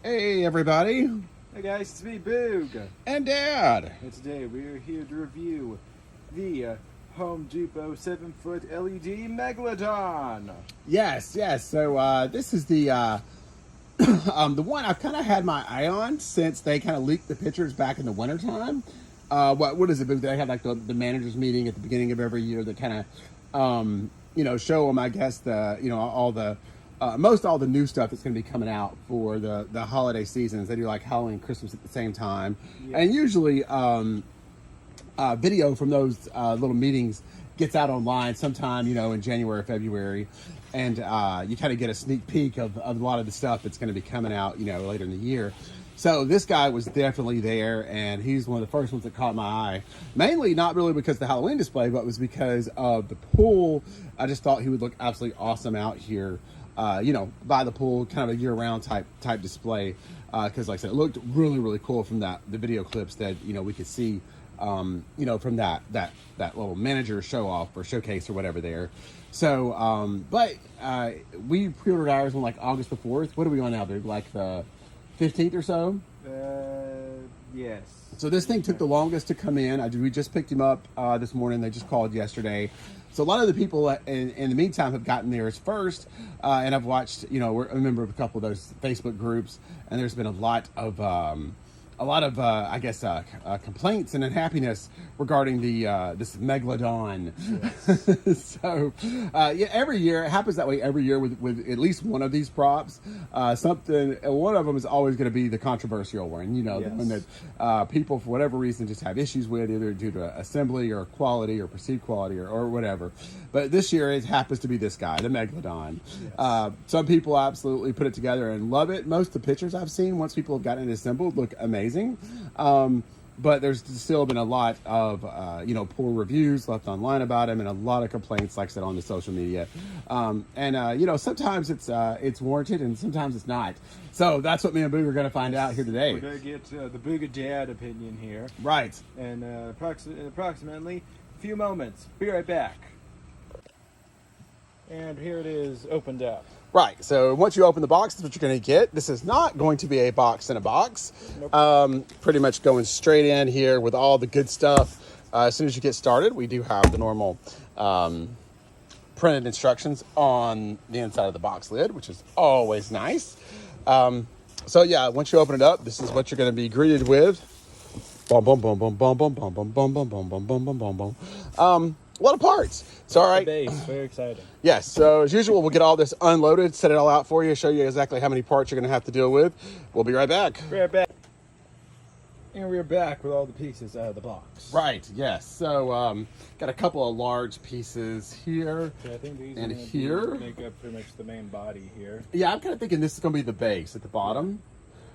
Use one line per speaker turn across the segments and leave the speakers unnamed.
Hey everybody,
Hey guys, it's me, Boog.
and Dad.
And today we are here to review the Home Depot 7-foot LED Megalodon.
Yes. So this is the the one I've kind of had my eye on since they kind of leaked the pictures back in the wintertime. What is it? They had like the managers meeting at the beginning of every year that kind of show them, I guess, the all the most all the new stuff that's going to be coming out for the holiday seasons. They do like Halloween, Christmas at the same time, and usually video from those little meetings gets out online sometime, in January or February, and you kind of get a sneak peek of a lot of the stuff that's going to be coming out, later in the year. So this guy was definitely there, and he's one of the first ones that caught my eye. Mainly not really because of the Halloween display, but it was because of the pool. I just thought he would look absolutely awesome out here, by the pool, kind of a year-round type display. Because, like I said, it looked really, really cool from the video clips that we could see. From that little manager show off or showcase or whatever there. So, but we pre-ordered ours on like August the 4th. What are we on now, dude? Like the 15th or so?
Yes.
So this thing took the longest to come in. We just picked him up this morning. They just called yesterday. So a lot of the people in the meantime have gotten theirs first. And I've watched, we're a member of a couple of those Facebook groups, and there's been a lot of complaints and unhappiness regarding this Megalodon. Yes. So, every year it happens that way. Every year with at least one of these props, one of them is always going to be the controversial one. The one that people for whatever reason just have issues with, either due to assembly or quality or perceived quality or whatever. But this year it happens to be this guy, the Megalodon. Yes. Some people absolutely put it together and love it. Most of the pictures I've seen, once people have gotten it assembled, look amazing. But there's still been a lot of poor reviews left online about him, and a lot of complaints, like I said, on the social media. Sometimes it's warranted, and sometimes it's not. So that's what me and Boog are going to find out here today.
We're going to get the Boog Dad opinion here,
right?
And approximately a few moments. Be right back. And here it is, opened up.
Right, so once you open the box, that's what you're going to get. This is not going to be a box in a box. Nope. Pretty much going straight in here with all the good stuff. As soon as you get started, we do have the normal printed instructions on the inside of the box lid, which is always nice. So yeah, once you open it up, this is what you're going to be greeted with. Boom, boom, boom, boom, boom, boom, boom, boom, boom, boom, boom, boom, boom, boom, boom, boom. A lot of parts. It's all right.
The base, very exciting.
Yes. So as usual, we'll get all this unloaded, set it all out for you, show you exactly how many parts you're going to have to deal with. We'll be right back.
Right back. And we're back with all the pieces out of the box.
Right. Yes. So got a couple of large pieces here,
I think these
and
are
here.
Make up pretty much the main body here.
Yeah, I'm kind of thinking this is going to be the base at the bottom.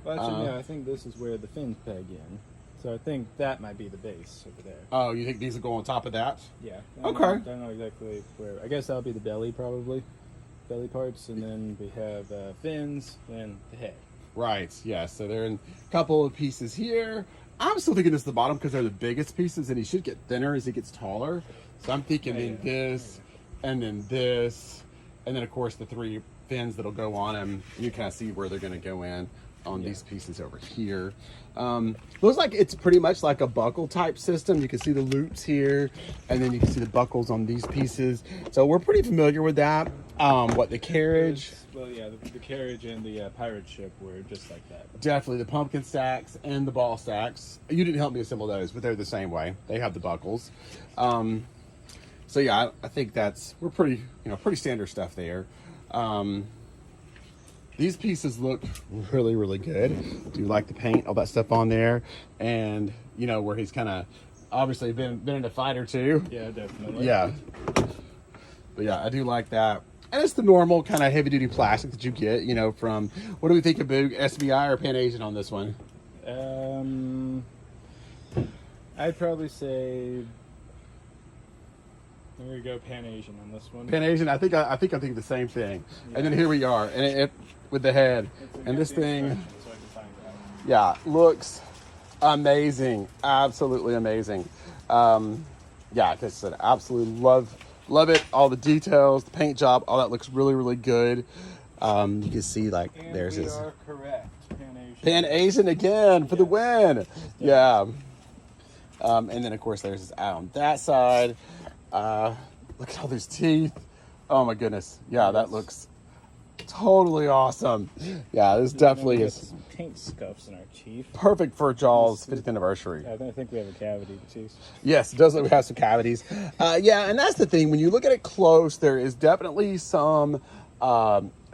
Well, actually, I think this is where the fins peg in. So I think that might be the base over there.
Oh, you think these will go on top of that?
Yeah.
Okay.
I don't know exactly where. I guess that'll be the belly, probably. Belly parts, and then we have fins and the head.
Right. Yeah. So they're in a couple of pieces here. I'm still thinking this is the bottom because they're the biggest pieces, and he should get thinner as he gets taller. So I'm thinking then this, and then this, and then of course the three fins that'll go on him. You kind of see where they're going to go in on these pieces over here. Looks like it's pretty much like a buckle type system. You can see the loops here, and then you can see the buckles on these pieces. So we're pretty familiar with that. What the carriage?
Well, yeah, the carriage and the pirate ship were just like that.
Definitely the pumpkin stacks and the ball stacks. You didn't help me assemble those, but they're the same way. They have the buckles. So yeah, I think we're pretty standard stuff there. These pieces look really, really good. Do you like the paint, all that stuff on there? And, where he's kind of obviously been in a fight or two.
Yeah, definitely.
Yeah. But yeah, I do like that. And it's the normal kind of heavy-duty plastic that you get, from, what do we think of Boog, SBI or Pan Asian on this one?
I'd probably say... There we go, Pan Asian on this one.
Pan Asian, I think I'm thinking the same thing. Yeah. And then here we are, and it with the head, and this thing, looks amazing, absolutely amazing. Yeah, like I said, absolutely love it. All the details, the paint job, all that looks really, really good. You can see, like,
and
there's
we
his.
are correct. Pan
Pan Asian again for the win. Yeah. And then, of course, there's his eye on that side. Look at all those teeth. Oh, my goodness. Yeah, that looks totally awesome. Yeah, this definitely is
some paint scuffs in our chief.
perfect for Jaws' 50th anniversary.
I think we have a cavity too.
Yes, it does look like we have some cavities. Yeah, and that's the thing. When you look at it close, there is definitely some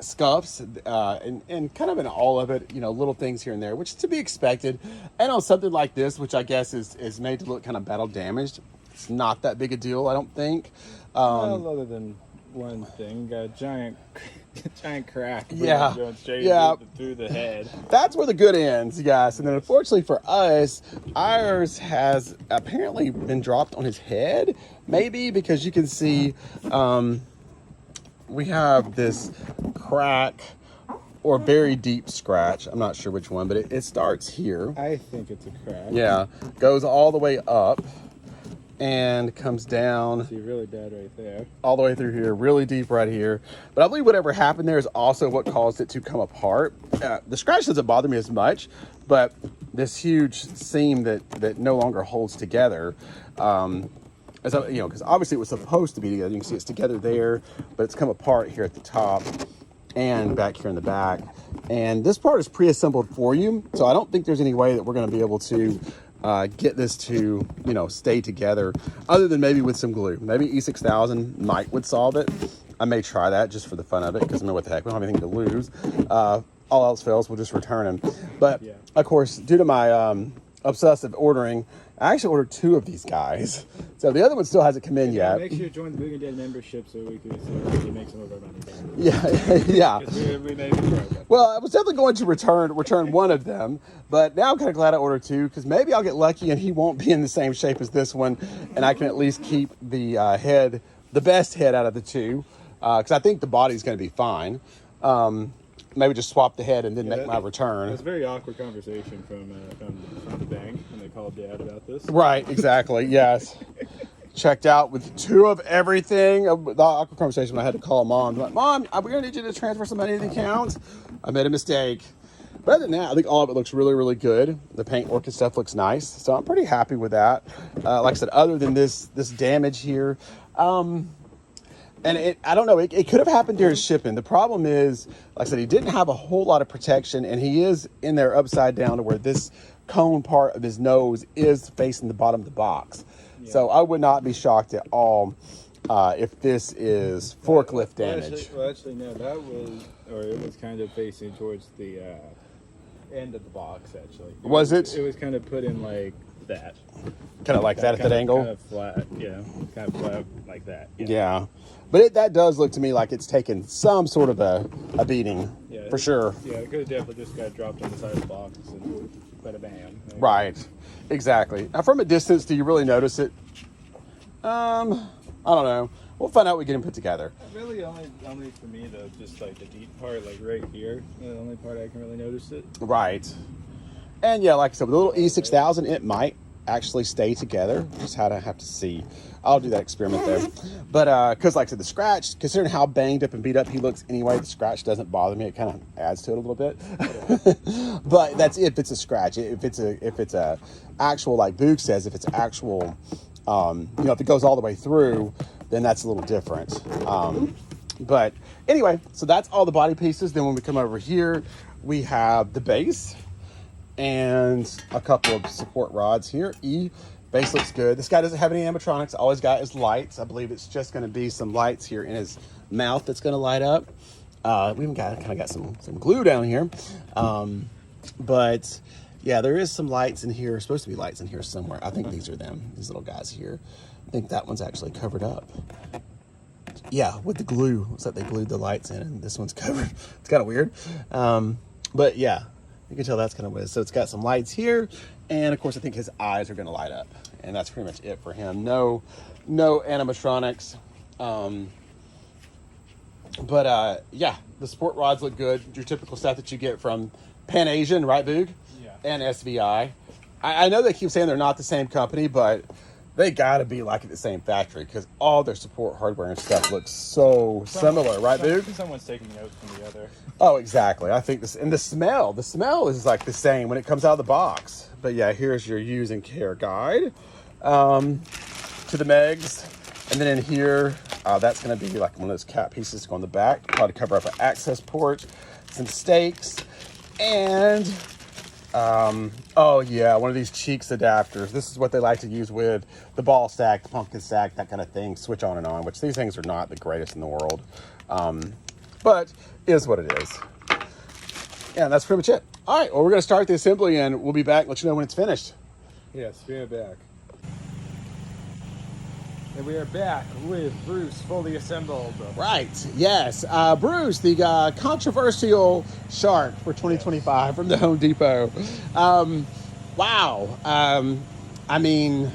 scuffs and kind of in all of it, little things here and there, which is to be expected. And on something like this, which I guess is made to look kind of battle damaged, it's not that big a deal, I don't think.
Well, other than one thing, got a giant crack.
Yeah.
Going straight through the head.
That's where the good ends, yes. And then unfortunately for us, ours has apparently been dropped on his head, maybe because you can see we have this crack or very deep scratch. I'm not sure which one, but it starts here.
I think it's a crack.
Yeah, goes all the way up and comes down.
See, really bad right there.
All the way through here, really deep right here. But I believe whatever happened there is also what caused it to come apart. The scratch doesn't bother me as much, but this huge seam that no longer holds together, because obviously it was supposed to be together. You can see it's together there, but it's come apart here at the top and back here in the back. And this part is pre-assembled for you, so I don't think there's any way that we're going to be able to get this to, stay together, other than maybe with some glue. Maybe E6000 would solve it. I may try that just for the fun of it, because what the heck, we don't have anything to lose. All else fails, we'll just return them. But of course, due to my obsessive ordering, I actually ordered 2 of these guys. So the other one still hasn't come in yet.
Make sure you join the Boog and Dead membership so we can make some of our money back.
Yeah.
We may be broke.
Well, I was definitely going to return one of them, but now I'm kind of glad I ordered 2, because maybe I'll get lucky and he won't be in the same shape as this one, and I can at least keep the the best head out of the 2, because I think the body's going to be fine. Maybe just swap the head and then make my return.
It was a very awkward conversation from the bank when they called Dad about this.
Right, exactly, yes. Checked out with 2 of everything. The awkward conversation when I had to call Mom. I'm like, Mom, we're going to need you to transfer some money to the account. I made a mistake. But other than that, I think all of it looks really, really good. The paintwork and stuff looks nice. So I'm pretty happy with that. Like I said, other than this damage here, and I don't know, it could have happened during shipping. The problem is, like I said, he didn't have a whole lot of protection, and he is in there upside down to where this cone part of his nose is facing the bottom of the box. Yeah. So I would not be shocked at all if this is forklift damage.
Actually, no, it was kind of facing towards the end of the box, actually.
Was it?
It was kind of put in like that.
Kind of like that at that angle?
Kind of flat, kind of flat like that.
Yeah. But that does look to me like it's taken some sort of a beating, for sure.
Yeah, it could have definitely just got dropped on the side of the box and bada bam.
Right, exactly. Now, from a distance, do you really notice it? I don't know. We'll find out when we get him put together.
Really, only for me though, just like the deep part, like right here, the only part I can really notice it.
Right. And yeah, like I said, with a little E6000, it might actually stay together. Just have to see. I'll do that experiment there. But because like I said, the scratch, considering how banged up and beat up he looks anyway, the scratch doesn't bother me. It kind of adds to it a little bit. But that's if it's a scratch. If it's a actual, like Boog says, if it's actual, if it goes all the way through, then that's a little different. But anyway, so that's all the body pieces. Then when we come over here, we have the base and a couple of support rods here. Base looks good. This guy doesn't have any animatronics. All he's got is lights. I believe it's just going to be some lights here in his mouth that's going to light up. We even got some glue down here. But yeah, there is some lights in here. Supposed to be lights in here somewhere. I think these are them, these little guys here. I think that one's actually covered up. Yeah, with the glue. Looks like they glued the lights in and this one's covered. It's kind of weird. But yeah, you can tell that's kind of what it is. So it's got some lights here. And of course, I think his eyes are going to light up. And that's pretty much it for him. No animatronics. Yeah, the sport rods look good. Your typical stuff that you get from Pan Asian, right, Boog?
Yeah.
And SVI. I know they keep saying they're not the same company, but They got to be like at the same factory because all their support hardware and stuff looks so similar, right, dude?
Someone's taking notes from the other.
Oh, exactly. I think this, and the smell is like the same when it comes out of the box. But yeah, here's your use and care guide to the Megs. And then in here, that's going to be like one of those cap pieces to go on the back, probably cover up an access port, some stakes, and oh yeah, one of these Cheeks adapters. This is what they like to use with the ball stack, the pumpkin stack, that kind of thing. Switch on and on, which these things are not the greatest in the world, but is what it is. Yeah, that's pretty much it. All right, well, we're gonna start the assembly and we'll be back. Let you know when it's finished.
Yes, we are back. And we are back with Bruce fully assembled.
Right, yes. Bruce, the controversial shark for 2025 from the Home Depot. Wow. I mean,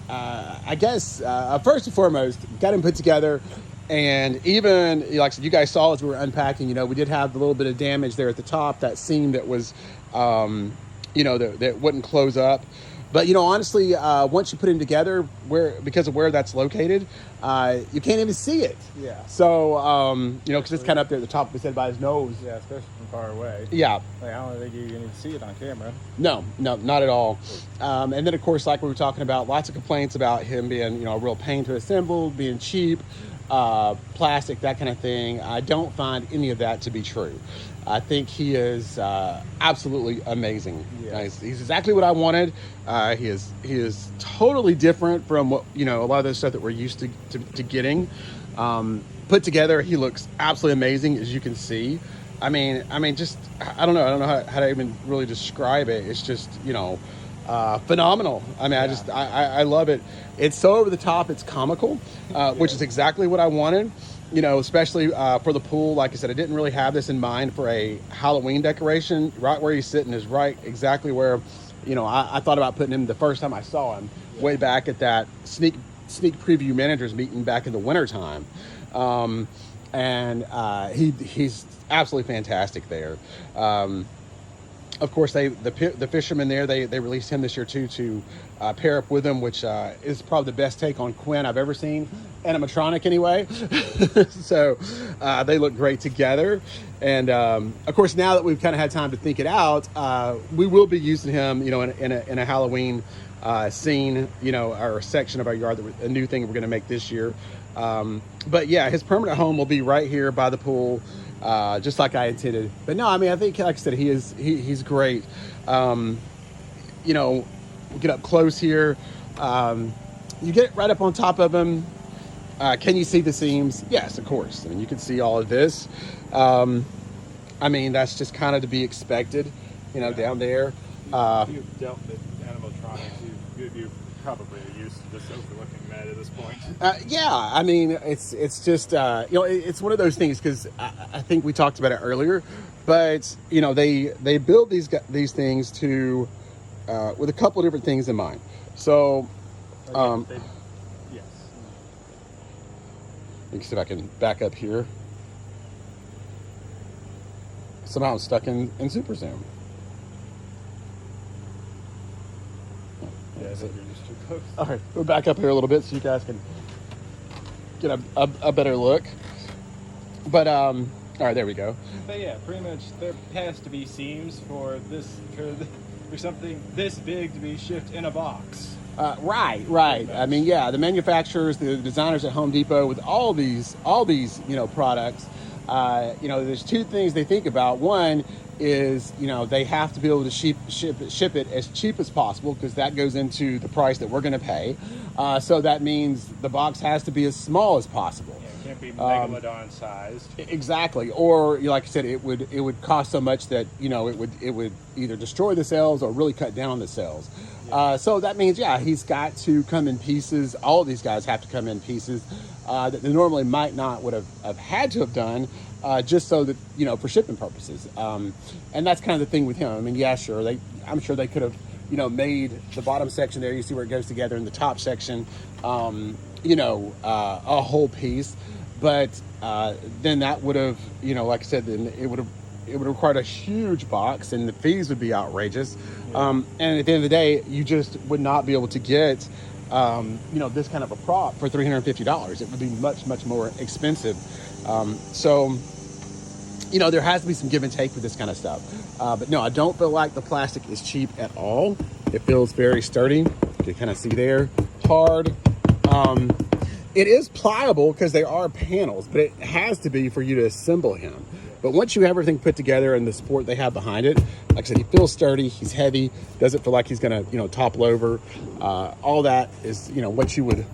I guess first and foremost, got him put together. And even, like you guys saw as we were unpacking, you know, we did have a little bit of damage there at the top, that seam that was, you know, that wouldn't close up. But, you know, honestly, once you put him together, because of where that's located, you can't even see it.
Yeah.
So, you know, because it's kind of up there at the top of his head by his nose.
Yeah, especially from far away.
Yeah.
Like, I don't think you can even see it on camera.
No, not at all. And then, of course, like we were talking about, lots of complaints about him being, you know, a real pain to assemble, being cheap, plastic, that kind of thing. I don't find any of that to be true. I think he is absolutely amazing.
Yeah.
He's exactly what I wanted. He is totally different from what, you know, a lot of the stuff that we're used to getting. Put together, he looks absolutely amazing, as you can see. I mean, just I don't know how to even really describe it. It's just, you know, phenomenal. I mean, yeah. I love it. It's so over the top. It's comical, which is exactly what I wanted. You know, especially for the pool. Like I said, I didn't really have this in mind for a Halloween decoration. Right where he's sitting is right exactly where, you know, I thought about putting him the first time I saw him, way back at that sneak preview managers meeting back in the wintertime. And he's absolutely fantastic there. Of course, the fishermen there, they released him this year too to pair up with him, which is probably the best take on Quinn I've ever seen, animatronic anyway. So they look great together. And of course, now that we've kind of had time to think it out, we will be using him, you know, in a Halloween scene, you know, or section of our yard, a new thing we're going to make this year. But yeah, his permanent home will be right here by the pool. Just like I intended. But no, I mean, I think, like I said, he's great. You know, we'll get up close here. You get right up on top of him. Can you see the seams? Yes, of course. I mean, you can see all of this. I mean, that's just kind of to be expected, you know, down there.
If you've dealt with animatronics, you're probably used to this overlooking that at this point.
Yeah, I mean, it's just, you know, it's one of those things, because I think we talked about it earlier, but, you know, they build these things to, with a couple of different things in mind. So,
yes.
Let me see if I can back up here. Somehow I'm stuck in Super Zoom.
Yeah, I think you're just too close.
All right, we'll back up here a little bit so you guys can get a better look. But all right, there we go.
But yeah, pretty much there has to be seams for something this big to be shipped in a box.
Right. I mean, yeah, the manufacturers, the designers at Home Depot with all these, you know, products. You know, there's two things they think about. One is, you know, they have to be able to ship it as cheap as possible, because that goes into the price that we're going to pay. So that means the box has to be as small as possible.
Yeah, it can't be Megalodon sized.
Exactly. Or, like I said, it would cost so much that, you know, it would either destroy the cells or really cut down the cells. Yeah. So that means, yeah, he's got to come in pieces. All of these guys have to come in pieces that they normally might not would have had to have done, just so that, you know, for shipping purposes. And that's kind of the thing with him. I mean, yeah, sure, I'm sure they could have, you know, made the bottom section there, you see where it goes together, in the top section, you know, a whole piece. But then that would have, you know, like I said, then it would have required a huge box, and the fees would be outrageous. And at the end of the day, you just would not be able to get this kind of a prop for $350. It would be much, much more expensive. So there has to be some give and take with this kind of stuff. But no, I don't feel like the plastic is cheap at all. It feels very sturdy. You can kind of see there, hard. It is pliable because they are panels, but it has to be for you to assemble him. But once you have everything put together and the support they have behind it, like I said, he feels sturdy, he's heavy, doesn't feel like he's gonna, topple over. All that is, what you would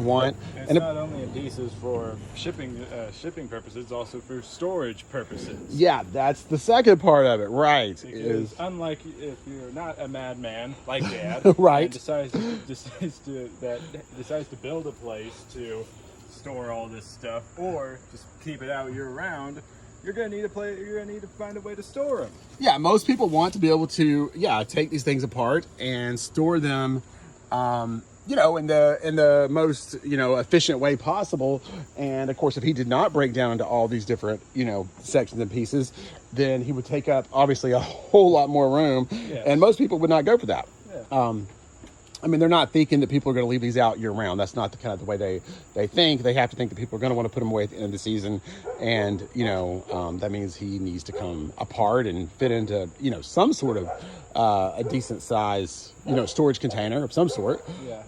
want.
It's not only adhesives for shipping purposes, it's also for storage purposes.
Yeah, that's the second part of it, right?
Because unlike if you're not a madman like Dad,
right,
and decides to build a place to store all this stuff, or just keep it out year round, you're gonna need to find a way to store them.
Yeah, most people want to be able to take these things apart and store them in the most efficient way possible. And of course, if he did not break down into all these different sections and pieces, then he would take up obviously a whole lot more room.
Yes.
And most people would not go for that.
Yeah.
They're not thinking that people are going to leave these out year round. That's not the way they think. They have to think that people are going to want to put them away at the end of the season. And, that means he needs to come apart and fit into, some sort of a decent size, storage container of some sort.
Yeah.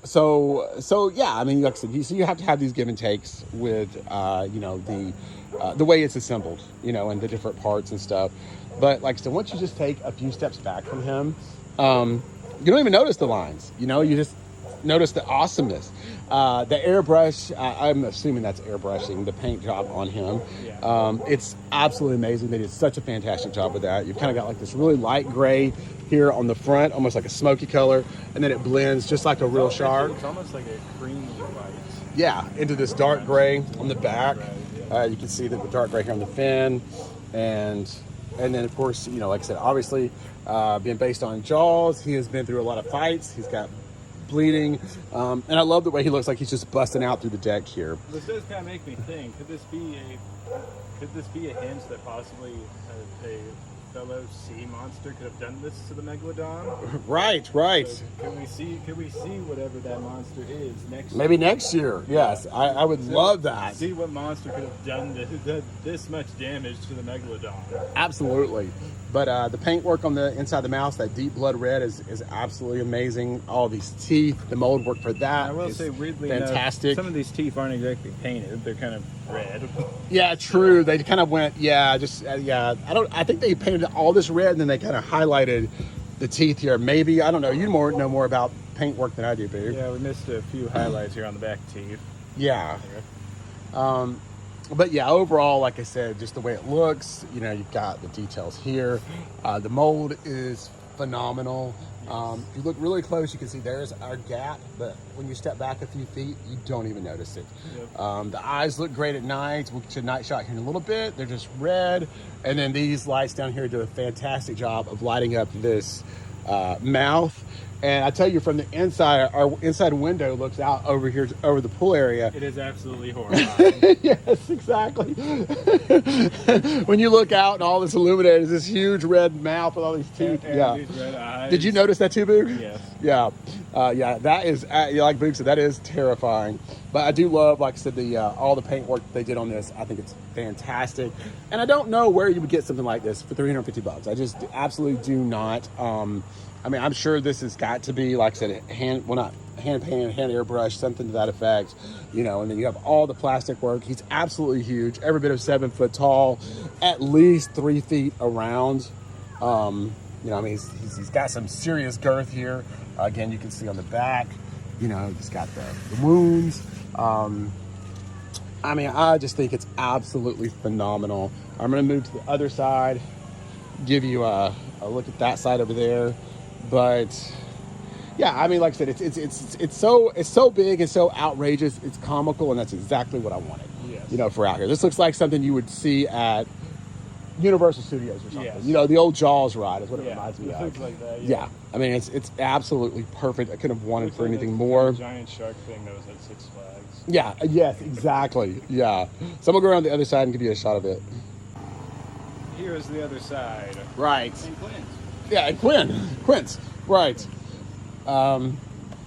So yeah, like I said, you have to have these give and takes with, the way it's assembled, and the different parts and stuff. But like I said, once you just take a few steps back from him, you don't even notice the lines, you just notice the awesomeness. The airbrush, I'm assuming that's airbrushing, the paint job on him.
Yeah.
It's absolutely amazing. They did such a fantastic job with that. You've kind of got like this really light gray here on the front, almost like a smoky color, and then it blends just like a real shark.
It's almost like a creamy white.
Yeah, into this dark gray on the back. You can see the dark gray here on the fin, and then of course, like I said, obviously, being based on Jaws, he has been through a lot of fights. He's got bleeding, and I love the way he looks like he's just busting out through the deck here.
This does kind of make me think: could this be a hint that possibly a fellow sea monster could have done this to the Megalodon?
Right.
So could we see whatever that monster is next year?
Maybe next year. Yes, I would love that.
See what monster could have done this much damage to the Megalodon.
Absolutely. But the paintwork on the inside of the mouth, that deep blood red, is absolutely amazing. All these teeth, the mold work for that,
I will
is
say, weirdly
fantastic.
enough, some of these teeth aren't exactly painted; they're kind of red.
Yeah, true. They kind of went, I think they painted all this red, and then they kind of highlighted the teeth here. Maybe, I don't know. You know more about paintwork than I do, Boog.
Yeah, we missed a few highlights here on the back teeth.
Yeah. But yeah, overall, like I said, just the way it looks, you've got the details here. The mold is phenomenal. If you look really close, you can see there's our gap, but when you step back a few feet, you don't even notice it. Yep. The eyes look great at night. We'll get to a night shot here in a little bit. They're just red. And then these lights down here do a fantastic job of lighting up this mouth. And I tell you, from the inside, our inside window looks out over here, over the pool area.
It is absolutely horrifying.
Yes, exactly. When you look out and all this illuminated, this huge red mouth with all these teeth.
And these red eyes.
Did you notice that too, Boog?
Yes.
Yeah. That is, like Boog said, that is terrifying. But I do love, like I said, all the paint work they did on this. I think it's fantastic. And I don't know where you would get something like this for $350. I just absolutely do not. I'm sure this has got to be, like I said, hand painted, hand airbrush, something to that effect, and then you have all the plastic work. He's absolutely huge, every bit of 7 foot tall, at least 3 feet around. He's got some serious girth here. Again, you can see on the back, he's got the wounds. I just think it's absolutely phenomenal. I'm going to move to the other side, give you a look at that side over there. But yeah, like I said, it's so big and so outrageous. It's comical, and that's exactly what I wanted. Yes. For out here. This looks like something you would see at Universal Studios or something. Yes. The old Jaws ride is what it reminds me of.
Looks like that.
Yeah. It's absolutely perfect. I couldn't have wanted for anything more.
Giant shark thing that was at Six Flags.
Yeah. Yes. Exactly. Yeah. So I'm gonna go around the other side and give you a shot of it.
Here is the other side.
Right.
And Clint.
Yeah, and Quint's, right.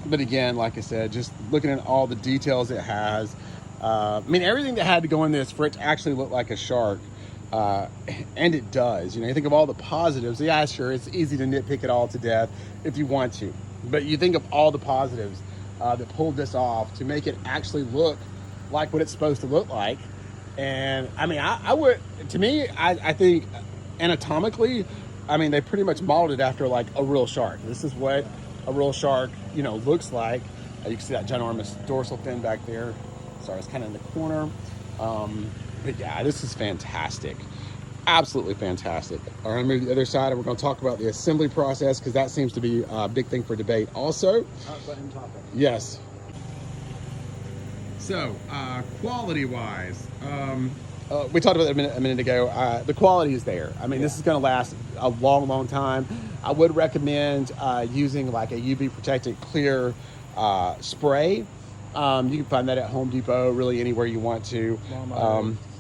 But again, like I said, just looking at all the details it has, I mean, everything that had to go in this for it to actually look like a shark, and it does. You know, you think of all the positives. Yeah, sure, it's easy to nitpick it all to death if you want to, but you think of all the positives that pulled this off to make it actually look like what it's supposed to look like. And I mean, I would, to me, I think anatomically, I mean, they pretty much modeled it after like a real shark. This is what a real shark, you know, looks like. You can see that ginormous dorsal fin back there. Sorry, it's kind of in the corner. But yeah, this is fantastic. Absolutely fantastic. All right, move to the other side, and we're going to talk about the assembly process, because that seems to be a big thing for debate also.
Hot button topic.
Yes. So, quality-wise, we talked about it a minute ago. The quality is there. I mean, this is going to last a long, long time. I would recommend using like a UV protected clear spray. You can find that at Home Depot, really anywhere you want to.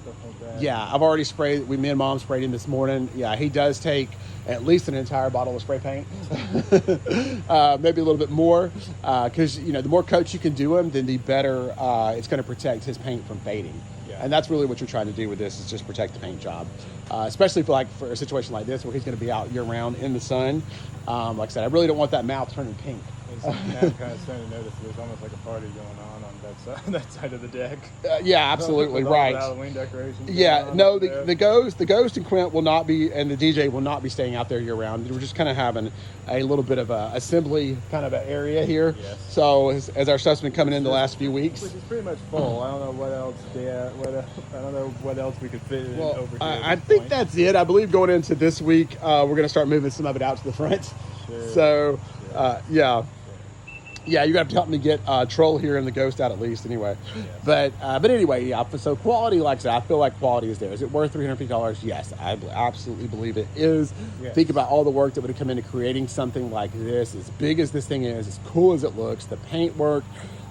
Stuff like that.
Yeah, I've already sprayed. Me and Mom sprayed him this morning. Yeah, he does take at least an entire bottle of spray paint, maybe a little bit more, because you know, the more coats you can do him, then the better it's going to protect his paint from fading.
Yeah.
And that's really what you're trying to do with this, is just protect the paint job, especially for a situation like this where he's going to be out year round in the sun. Like I said, I really don't want that mouth turning pink.
Now I'm kind of starting to notice there's almost like a party going on that side of the deck.
Yeah, absolutely,
With all the
right.
Halloween decorations.
Yeah,
going on
no,
over there.
the Ghost and Quint will not be, and the DJ will not be staying out there year round. We're just kind of having a little bit of a assembly kind of an area here.
Yes.
So as our stuff's been coming in the last few weeks.
Which is pretty much full. I don't know what else. Yeah, I don't know what else we could fit in over here.
I think that's it. I believe going into this week, we're going to start moving some of it out to the front.
Sure.
So, yeah. Yeah, you're going to have to help me get Troll here and the Ghost out at least anyway.
Yes.
But anyway, yeah, so quality, like I said, I feel like quality is there. Is it worth $350? Yes, I absolutely believe it is.
Yes.
Think about all the work that would have come into creating something like this, as big as this thing is, as cool as it looks, the paint work,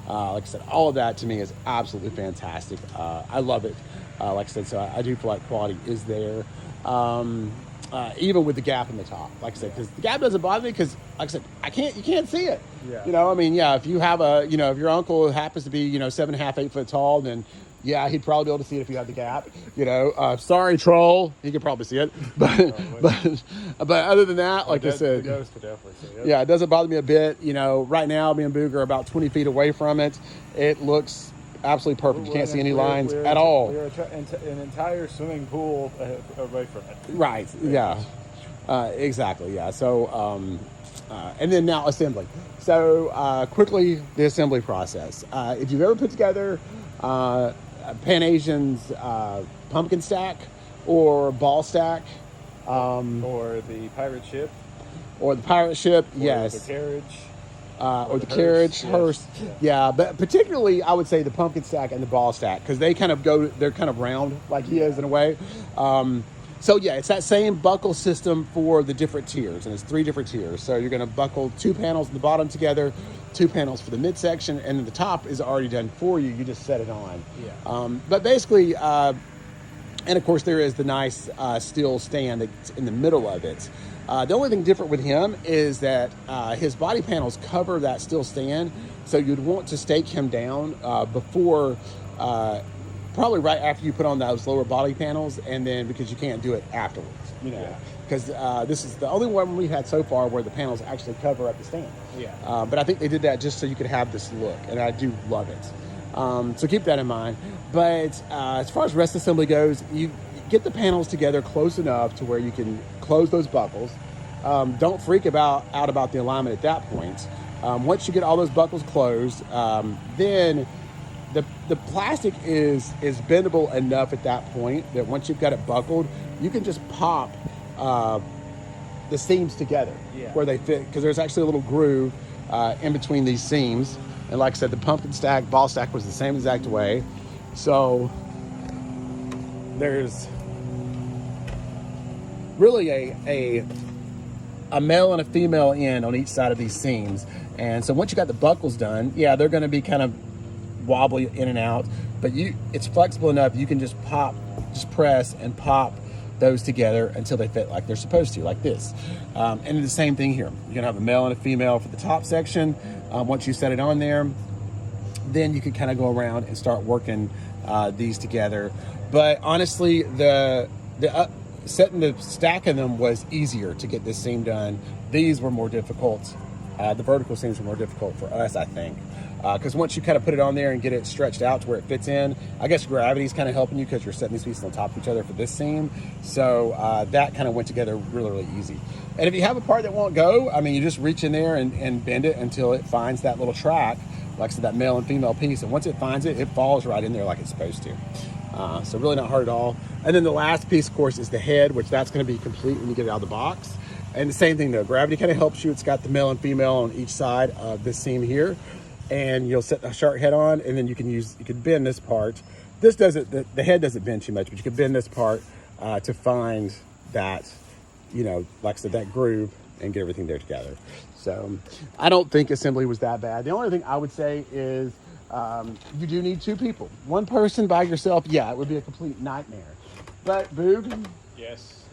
like I said, all of that to me is absolutely fantastic. I love it. Like I said, so I do feel like quality is there. Even with the gap in the top, like I said, because the gap doesn't bother me, because like I said, you can't see it.
Yeah.
You know, I mean, yeah, if you have if your uncle happens to be, 7.5, 8 foot tall, then yeah, he'd probably be able to see it if you had the gap. Sorry, Troll, he could probably see it, but other than that, like I said,
the Ghost could definitely see it.
yeah, it doesn't bother me a bit. Right now, me and Boog are about 20 feet away from it. It looks absolutely perfect. You can't see any lines at all.
We're an entire swimming pool away from it.
Right. Yeah. Exactly. Yeah. So, and then now assembly. So, quickly, the assembly process. If you've ever put together Pan Asian's pumpkin stack or ball stack,
Or the pirate ship.
or the pirate ship,
Or
yes.
the carriage.
Or the
hearse,
carriage,
yes.
hearse, yeah. But particularly, I would say the pumpkin stack and the ball stack, because they kind of they're kind of round like he is in a way. So yeah, it's that same buckle system for the different tiers, and it's 3 different tiers. So you're going to buckle 2 panels at the bottom together, 2 panels for the midsection, and then the top is already done for you. You just set it on.
Yeah.
But basically, and of course, there is the nice steel stand that's in the middle of it. The only thing different with him is that his body panels cover that steel stand, so you'd want to stake him down before, probably right after you put on those lower body panels, and then because you can't do it afterwards, because this is the only one we've had so far where the panels actually cover up the stand.
Yeah.
But I think they did that just so you could have this look, and I do love it. So keep that in mind. But as far as rest assembly goes, you get the panels together close enough to where you can close those buckles. Don't freak out about the alignment at that point. Once you get all those buckles closed, then the plastic is bendable enough at that point that once you've got it buckled, you can just pop the seams together where they fit, because there's actually a little groove in between these seams. And like I said, the pumpkin stack, ball stack was the same exact way. So there's really a male and a female end on each side of these seams. And so once you got the buckles done, yeah, they're going to be kind of wobbly in and out, but it's flexible enough you can just press and pop those together until they fit like they're supposed to, like this. And the same thing here. You're gonna have a male and a female for the top section. Once you set it on there, then you can kind of go around and start working these together. But honestly, stacking them was easier to get this seam done. These were more difficult. The vertical seams were more difficult for us, I think. Because once you kind of put it on there and get it stretched out to where it fits in, I guess gravity's kind of helping you because you're setting these pieces on top of each other for this seam. So that kind of went together really, really easy. And if you have a part that won't go, I mean, you just reach in there and bend it until it finds that little track, like I said, that male and female piece. And once it finds it, it falls right in there like it's supposed to. So really not hard at all. And then the last piece, of course, is the head, which that's going to be complete when you get it out of the box. And the same thing though, gravity kind of helps you. It's got the male and female on each side of this seam here. And you'll set the shark head on, and then you can bend this part. This doesn't, the head doesn't bend too much, but you can bend this part to find that, you know, like I said, that groove and get everything there together. So I don't think assembly was that bad. The only thing I would say is you do need 2 people. One person by yourself, yeah, it would be a complete nightmare. But Boog?
Yes.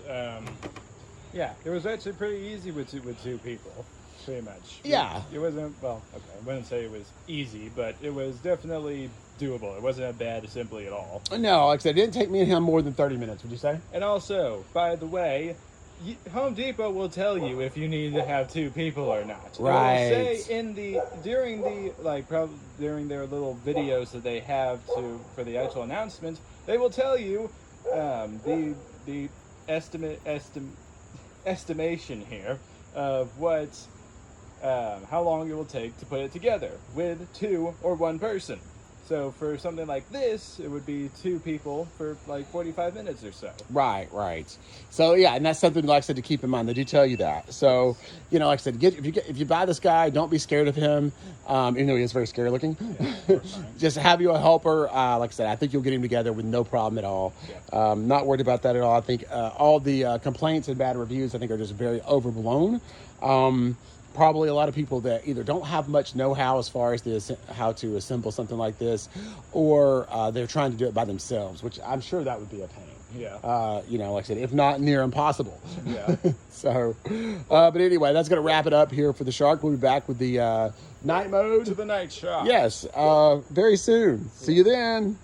Yeah, it was actually pretty easy with two people. Pretty much.
Yeah.
It wasn't, well, okay, I wouldn't say it was easy, but it was definitely doable. It wasn't a bad assembly at all.
No, like I said, it didn't take me and him more than 30 minutes, would you say?
And also, by the way, Home Depot will tell you if you need to have 2 people or not.
Right.
It will say during their little videos that they have for the actual announcement, they will tell you the estimation here of what how long it will take to put it together with 2 or 1 person. So for something like this, it would be 2 people for like 45 minutes or so.
Right. So yeah, and that's something, like I said, to keep in mind. They do tell you that. So, you know, like I said, if you buy this guy, don't be scared of him. Even though he is very scary looking. Yeah, just have you a helper. Like I said, I think you'll get him together with no problem at all. Yeah. Not worried about that at all. I think all the complaints and bad reviews, I think, are just very overblown. Probably a lot of people that either don't have much know-how as far as how to assemble something like this, or they're trying to do it by themselves, which I'm sure that would be a pain.
Yeah.
You know, like I said, if not near impossible.
Yeah.
So, but anyway, that's going to wrap it up here for the shark. We'll be back with the night mode.
To the night shot.
Yes, very soon. See you then.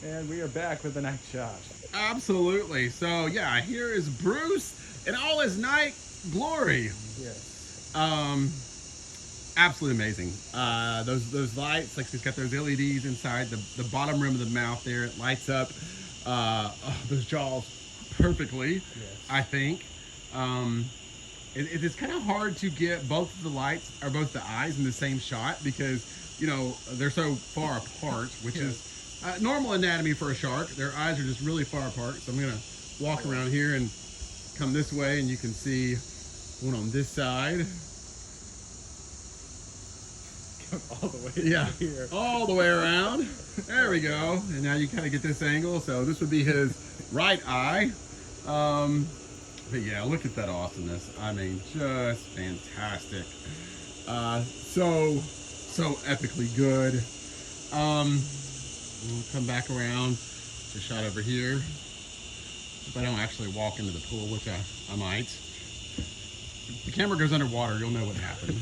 And we are back with the night shot.
Absolutely. So, yeah, here is Bruce in all his night glory.
Yes.
Absolutely amazing. Those lights, like he's got those LEDs inside the bottom rim of the mouth there. It lights up those jaws perfectly,
yes.
I think. It's kind of hard to get both of the lights or both the eyes in the same shot because, you know, they're so far apart, which is normal anatomy for a shark. Their eyes are just really far apart. So I'm going to walk around here and come this way, and you can see one on this side.
Come all the way here.
All the way around. There we go. And now you kind of get this angle. So this would be his right eye. But yeah, look at that awesomeness. I mean, just fantastic. So epically good. We'll come back around. Just shot over here. If I don't actually walk into the pool, which I might. If the camera goes underwater, you'll know what happened.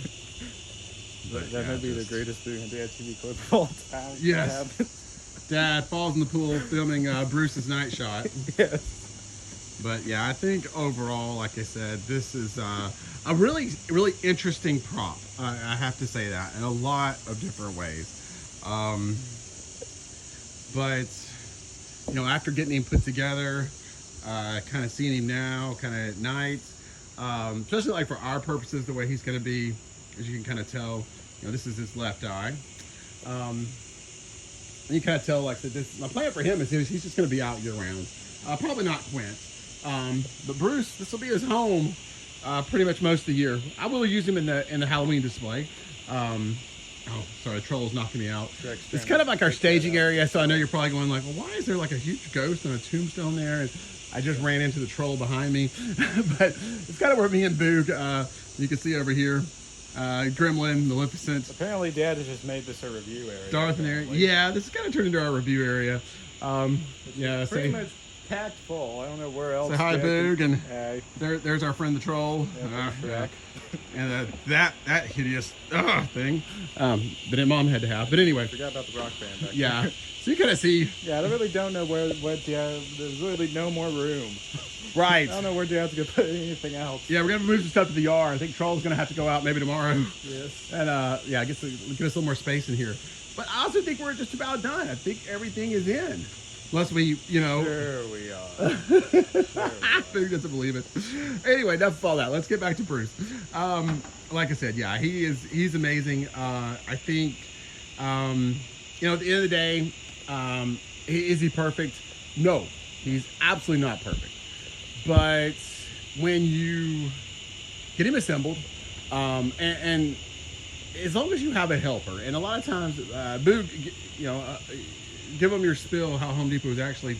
That may be the greatest thing in Dad TV clip of all time.
Yes. Dad falls in the pool filming Bruce's night shot.
Yes.
But yeah, I think overall, like I said, this is a really, really interesting prop. I have to say that in a lot of different ways. But, you know, after getting him put together, kind of seeing him now, kind of at night, especially like for our purposes, the way he's going to be, as you can kind of tell, you know, this is his left eye. And you kind of tell, like, that my plan for him is he's just going to be out year round. Probably not Quint. But Bruce, this will be his home pretty much most of the year. I will use him in the Halloween display. Oh, sorry, the troll's knocking me out. It's kind of like our staging area, so I know you're probably going like, well, why is there like a huge ghost and a tombstone there? And I just ran into the troll behind me. But it's kind of where me and Boog, you can see over here, Gremlin, Maleficent.
Apparently Dad has just made this a review area.
Darth and Area. Yeah, this is kind of turned into our review area. Yeah,
Pretty much packed full. I don't know where else.
say hi, Boog, and
Hey.
there's our friend the troll.
Yeah,
Yeah. And that hideous thing that Mom had to have. But anyway,
Forgot about the rock band back
yeah.
there.
So you kind of see,
Yeah, I really don't know there's really no more room.
right?
I don't know where you have to go put anything else.
Yeah, we're gonna move some stuff to the yard. I think Troll's gonna have to go out maybe tomorrow.
Yes.
And yeah, I guess give us a little more space in here. But I also think we're just about done. I think everything is in. Unless we,
There we are.
Who doesn't believe it? Anyway, enough of all that. Let's get back to Bruce. Like I said, yeah, he's amazing. I think, at the end of the day, is he perfect? No, he's absolutely not perfect. But when you get him assembled, and as long as you have a helper, and a lot of times, Boog, give them your spill how Home Depot is actually,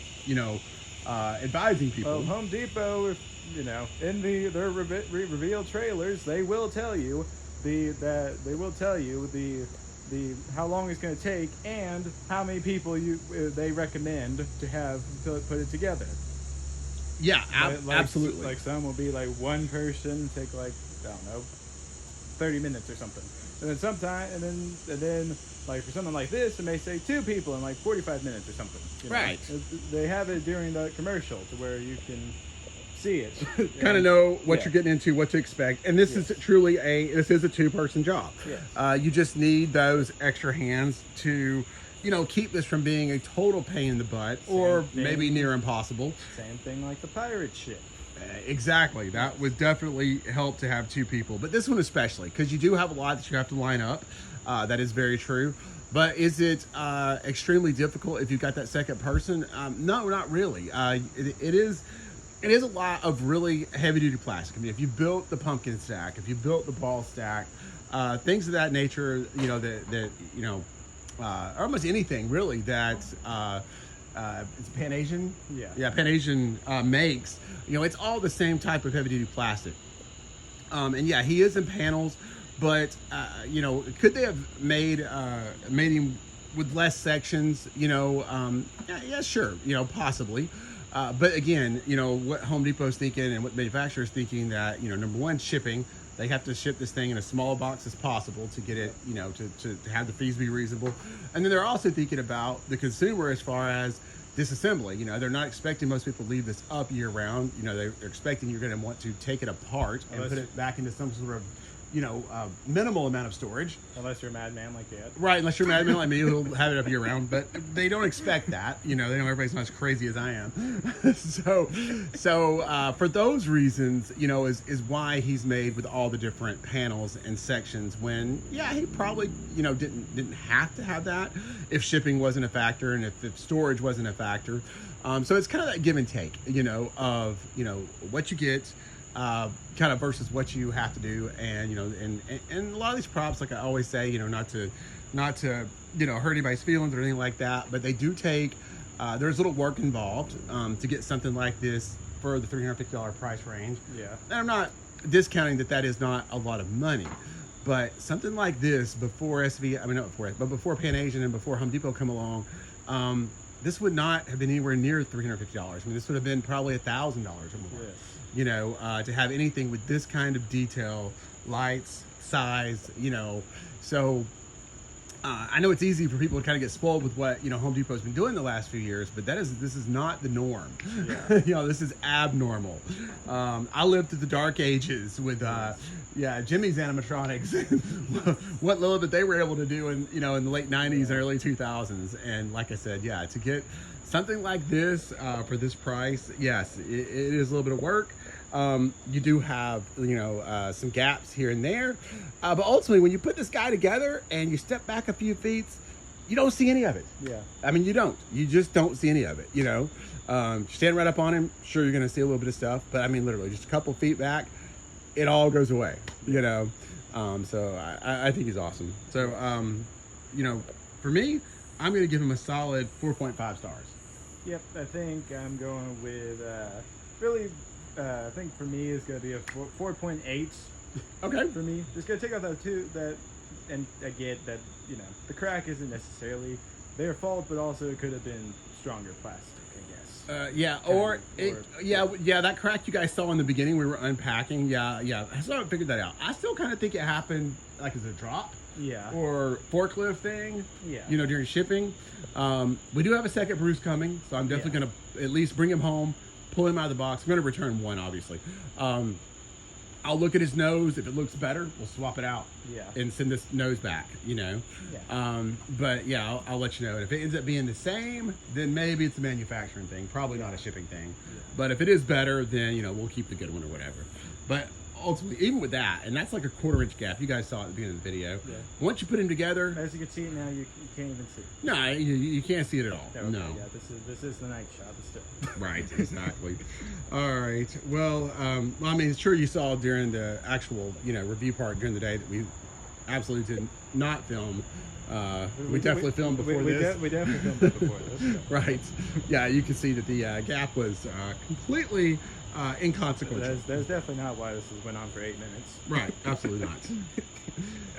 advising people.
Well, Home Depot, in their reveal trailers, they will tell you the how long it's going to take and how many people they recommend to have to put it together.
Yeah, absolutely.
Like some will be like one person take like, I don't know, 30 minutes or something. And then like for something like this, it may say 2 people in like 45 minutes or something.
Right.
They have it during the commercial to where you can see it.
Kind of know what you're getting into, what to expect. And this is truly a 2-person job.
Yes.
You just need those extra hands to, keep this from being a total pain in the butt or maybe near impossible.
Same thing like the pirate ship.
Exactly. That would definitely help to have 2 people. But this one especially, because you do have a lot that you have to line up. That is very true. But is it extremely difficult if you've got that second person? No, not really. It is a lot of really heavy-duty plastic. I mean, if you built the pumpkin stack, if you built the ball stack, things of that nature, almost anything really that it's Pan Asian. Yeah, Pan Asian makes. It's all the same type of heavy-duty plastic. And yeah, he is in panels, but could they have made him with less sections? Yeah, sure. Possibly. But again, what Home Depot's thinking and what manufacturers thinking that number one, shipping. They have to ship this thing in a small box as possible to get it, to have the fees be reasonable. And then they're also thinking about the consumer as far as disassembly. They're not expecting most people to leave this up year round. They're expecting you're going to want to take it apart and put it back into some sort of, minimal amount of storage.
Unless you're a madman like that.
Right, unless you're a madman like me who'll have it up year round. But they don't expect that. They know everybody's not as crazy as I am. So for those reasons, is why he's made with all the different panels and sections when, yeah, he probably, didn't have to have that if shipping wasn't a factor and if storage wasn't a factor. So it's kind of that give and take, of, what you get, kind of versus what you have to do. And, and a lot of these props, like I always say, not to, hurt anybody's feelings or anything like that, but they do take, there's a little work involved, to get something like this for the $350 price range.
Yeah.
And I'm not discounting that is not a lot of money, but something like this before before Pan Asian and before Home Depot come along, this would not have been anywhere near $350. I mean, this would have been probably $1,000 or more. Yeah. To have anything with this kind of detail, lights, size, so I know it's easy for people to kind of get spoiled with what Home Depot's been doing the last few years, but this is not the norm. Yeah. This is abnormal. I lived through the dark ages with Jimmy's animatronics. What little bit they were able to do in the late 90s and early 2000s, and like I said, to get something like this for this price, yes, it is a little bit of work. You do have, some gaps here and there. But ultimately, when you put this guy together and you step back a few feet, you don't see any of it.
Yeah.
I mean, you don't. You just don't see any of it, Stand right up on him, sure, you're going to see a little bit of stuff. But, I mean, literally, just a couple feet back, it all goes away, So I think he's awesome. So, for me, I'm going to give him a solid 4.5 stars.
Yep, I think I'm going with I think for me it's going to be a 4.8.
Okay.
For me, just going to take out and I get that the crack isn't necessarily their fault, but also it could have been stronger plastic, I guess.
Yeah, that crack you guys saw in the beginning we were unpacking. Yeah, I still haven't figured that out. I still kind of think it happened like as a drop.
Yeah.
Or forklift thing.
Yeah.
You know, during shipping. We do have a second Bruce coming, so I'm definitely going to at least bring him home, pull him out of the box. I'm going to return one, obviously. I'll look at his nose. If it looks better, we'll swap it out.
Yeah.
And send this nose back, you know.
Yeah.
But yeah, I'll let you know. And if it ends up being the same, then maybe it's a manufacturing thing. Probably not a shipping thing. Yeah. But if it is better, then, you know, we'll keep the good one or whatever. But ultimately, even with that, and that's like a 1/4 inch gap. You guys saw it at the beginning of the video. Yeah. Once you put them together,
as you can see now, you can't even see.
No, you can't see it at all.
Okay,
no.
Yeah, this is the night shot, but still.
Right, exactly. All right. Well, I mean, sure you saw during the actual, you know, review part during the day that we absolutely did not film. We definitely filmed before this.
We definitely filmed it before this.
Right. Yeah, you can see that the gap was completely inconsequential.
That's definitely not why this went on for 8 minutes.
Right, absolutely not.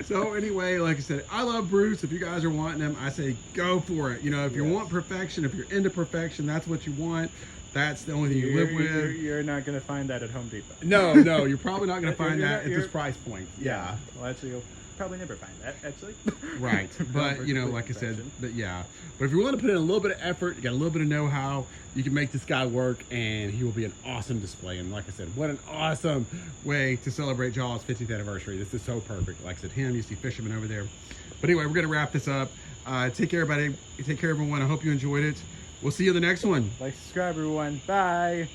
So anyway, like I said, I love Bruce. If you guys are wanting him, I say go for it. You know, if you want perfection, if you're into perfection, that's what you want. That's the only thing you live with.
You're not going to find that at Home Depot.
No, you're probably not going to find that at this price point. Yeah.
Well, actually, you'll probably never find that, actually.
Right. But, you know, like I said, but yeah. But if you want to put in a little bit of effort, you got a little bit of know-how, you can make this guy work, and he will be an awesome display. And like I said, what an awesome way to celebrate Jaws' 50th anniversary. This is so perfect. Like I said, him, you see Fisherman over there. But anyway, we're going to wrap this up. Take care, everybody. Take care, everyone. I hope you enjoyed it. We'll see you in the next one.
Like, subscribe, everyone. Bye.